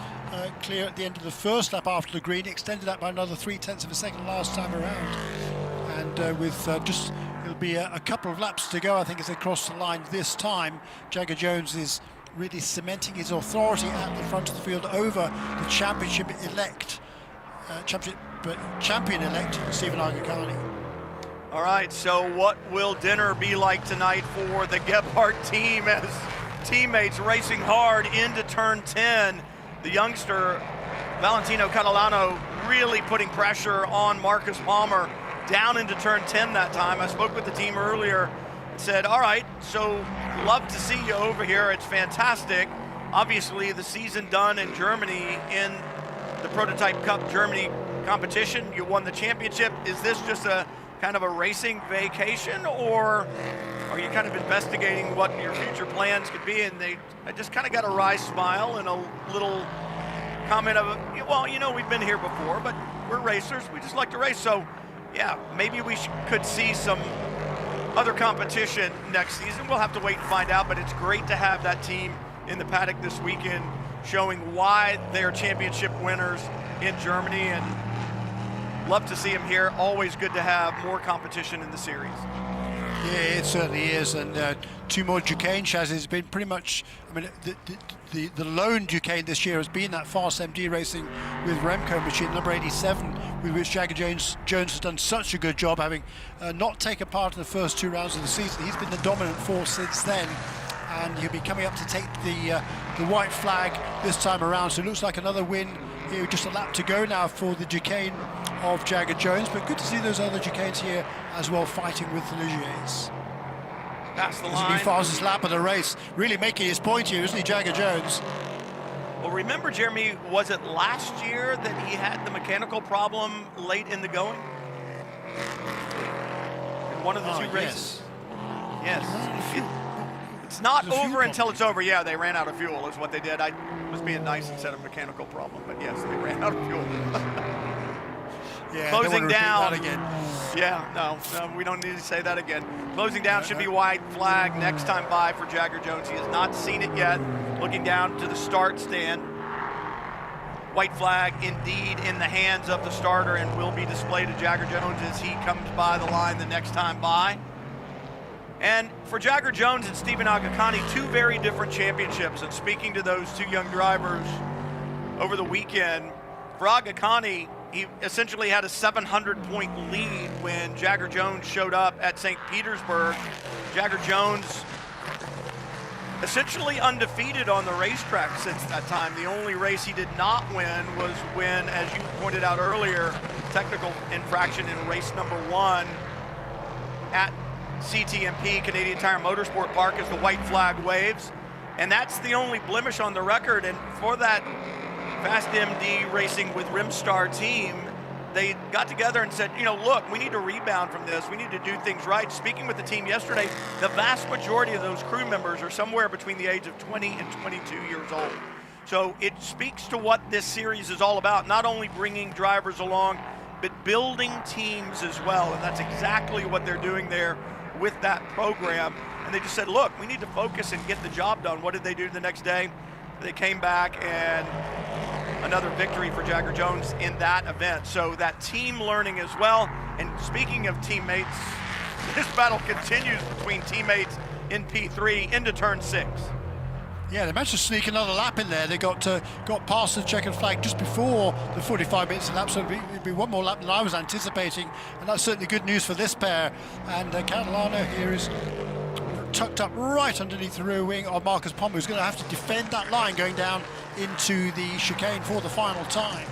clear at the end of the first lap after the green, extended that by another 0.3 of a second last time around, and with it'll be a couple of laps to go, I think, as they cross the line this time. Jagger Jones is really cementing his authority at the front of the field over the championship-elect, champion-elect Stephen Agakani. All right, so what will dinner be like tonight for the Gebhardt team as teammates racing hard into turn 10? The youngster Valentino Catalano really putting pressure on Marcus Palmer down into turn 10 that time. I spoke with the team earlier and said, all right, so love to see you over here. It's fantastic. Obviously, the season done in Germany in the Prototype Cup Germany competition, you won the championship. Is this just a kind of a racing vacation, or are you kind of investigating what your future plans could be? And I just kind of got a wry smile and a little comment of, well, you know, we've been here before, but we're racers. We just like to race. So yeah, maybe we could see some other competition next season. We'll have to wait and find out, but it's great to have that team in the paddock this weekend showing why they're championship winners in Germany, and love to see them here. Always good to have more competition in the series. Yeah, it certainly is, and 2 more Duquesne chassis has been pretty much, I mean, the lone Duquesne this year has been that Fast MD Racing with Remco machine, number 87, with which Jagger Jones has done such a good job, having not taken part in the first 2 rounds of the season. He's been the dominant force since then, and he'll be coming up to take the white flag this time around. So it looks like another win here, just a lap to go now for the Duquesne of Jagger Jones, but good to see those other Duquesnes here as well, fighting with the Ligiers. Past the line. This will be fastest lap of the race, really making his point here, isn't he, Jagger Jones? Well, remember, Jeremy, was it last year that he had the mechanical problem late in the going? In one of the 2 races? Yes. It's not over until it's over. Yeah, they ran out of fuel is what they did. I was being nice and said a mechanical problem, but yes, they ran out of fuel. Yeah, closing down. That again. Yeah, no, we don't need to say that again. Closing down should be white flag next time by for Jagger Jones. He has not seen it yet. Looking down to the start stand. White flag indeed in the hands of the starter and will be displayed to Jagger Jones as he comes by the line the next time by. And for Jagger Jones and Stephen Agakani, two very different championships. And speaking to those two young drivers over the weekend, for Agakani, he essentially had a 700-point lead when Jagger Jones showed up at St. Petersburg. Jagger Jones essentially undefeated on the racetrack since that time. The only race he did not win was when, as you pointed out earlier, technical infraction in race number 1 at CTMP, Canadian Tire Motorsport Park, as the white flag waves. And that's the only blemish on the record. And for that Fast MD Racing with Rimstar team, they got together and said, look, we need to rebound from this. We need to do things right. Speaking with the team yesterday, the vast majority of those crew members are somewhere between the age of 20 and 22 years old. So it speaks to what this series is all about, not only bringing drivers along, but building teams as well. And that's exactly what they're doing there with that program. And they just said, look, we need to focus and get the job done. What did they do the next day? They came back and another victory for Jagger Jones in that event. So that team learning as well. And speaking of teammates, this battle continues between teammates in P3 into turn 6. Yeah, they managed to sneak another lap in there. They got past the checkered flag just before the 45 minutes of lap, so it'd be one more lap than I was anticipating, and that's certainly good news for this pair. And Catalano here is tucked up right underneath the rear wing of Marcus Pombo, who's going to have to defend that line going down into the chicane for the final time.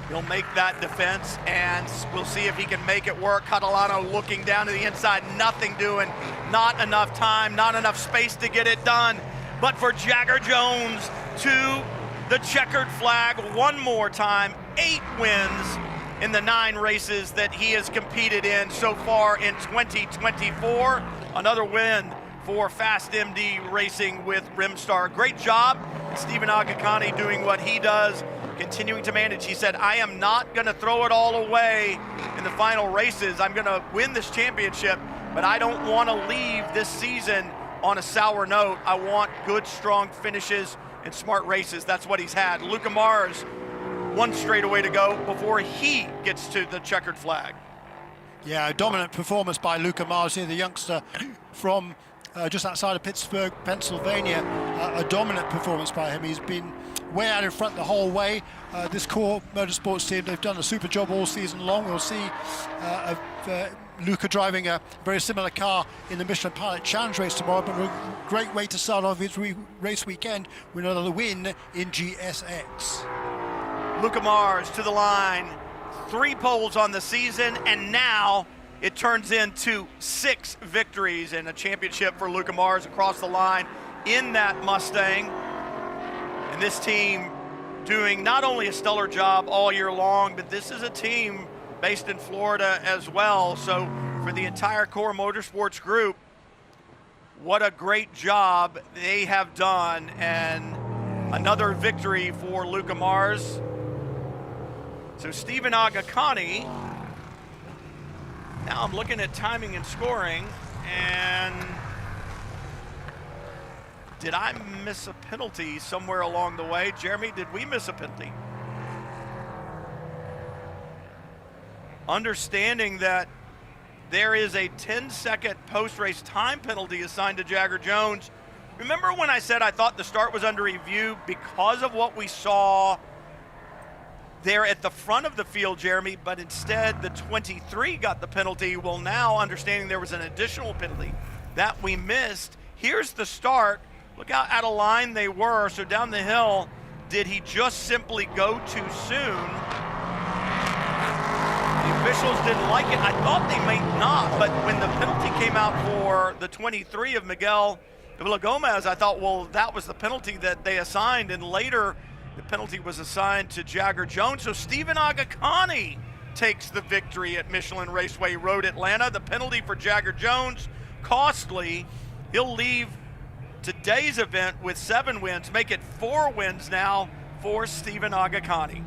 He'll make that defense, and we'll see if he can make it work. Catalano looking down to the inside, nothing doing, not enough time, not enough space to get it done. But for Jagger Jones to the checkered flag one more time, 8 wins in the 9 races that he has competed in so far in 2024. Another win for Fast MD Racing with Rimstar. Great job, Stephen Agakani doing what he does, continuing to manage. He said, I am not going to throw it all away in the final races. I'm going to win this championship, but I don't want to leave this season on a sour note. I want good, strong finishes and smart races. That's what he's had. Luca Mars, 1 straightaway to go before he gets to the checkered flag. Yeah, a dominant performance by Luca Mars here, the youngster from just outside of Pittsburgh, Pennsylvania. A dominant performance by him. He's been way out in front the whole way. This core motorsports team, they've done a super job all season long. We'll see Luca driving a very similar car in the Michelin Pilot Challenge race tomorrow, but a great way to start off his race weekend with another win in GSX. Luca Mars to the line, 3 poles on the season, and now it turns into 6 victories and a championship for Luca Mars across the line in that Mustang. And this team doing not only a stellar job all year long, but this is a team based in Florida as well. So for the entire Core Motorsports group, what a great job they have done, and another victory for Luca Mars. So Stephen Agakani, now I'm looking at timing and scoring, and did I miss a penalty somewhere along the way? Jeremy, did we miss a penalty? Understanding that there is a 10-second post-race time penalty assigned to Jagger Jones. Remember when I said I thought the start was under review because of what we saw there at the front of the field, Jeremy, but instead the 23 got the penalty. Well, now understanding there was an additional penalty that we missed. Here's the start. Look how out of line they were. So down the hill, did he just simply go too soon? The officials didn't like it. I thought they might not, but when the penalty came out for the 23 of Miguel Villa Gomez, I thought, well, that was the penalty that they assigned, and later the penalty was assigned to Jagger Jones. So Stephen Agakani takes the victory at Michelin Raceway Road Atlanta. The penalty for Jagger Jones, costly. He'll leave today's event with 7 wins, make it 4 wins now for Stephen Agakani.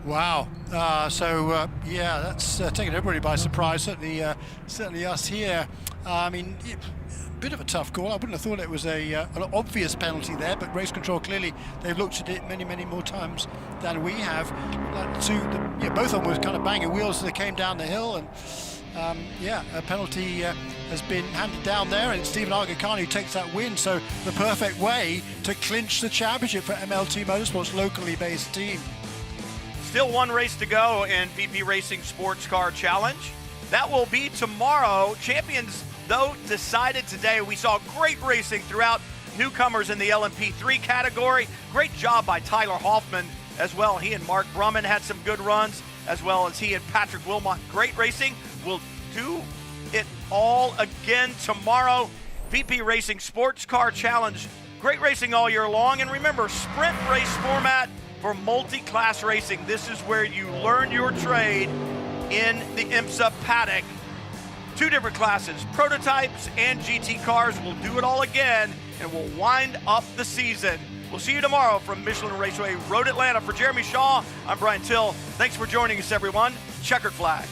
Wow. Yeah, that's taken everybody by surprise. Certainly us here. I mean, a bit of a tough call. I wouldn't have thought it was an obvious penalty there, but race control, clearly they've looked at it many more times than we have. Both of them were kind of banging wheels as they came down the hill, and a penalty has been handed down there, and Stephen Agakani takes that win. So the perfect way to clinch the championship for MLT Motorsports, locally based team. Still 1 race to go in VP Racing SportsCar Challenge. That will be tomorrow. Champions, though, decided today. We saw great racing throughout. Newcomers in the LMP3 category. Great job by Tyler Hoffman as well. He and Mark Brumman had some good runs, as well as he and Patrick Wilmot. Great racing. We'll do it all again tomorrow. VP Racing SportsCar Challenge. Great racing all year long. And remember, sprint race format for multi-class racing. This is where you learn your trade in the IMSA paddock. 2 different classes, prototypes and GT cars. We'll do it all again, and we'll wind up the season. We'll see you tomorrow from Michelin Raceway Road Atlanta. For Jeremy Shaw, I'm Brian Till. Thanks for joining us, everyone. Checkered flag.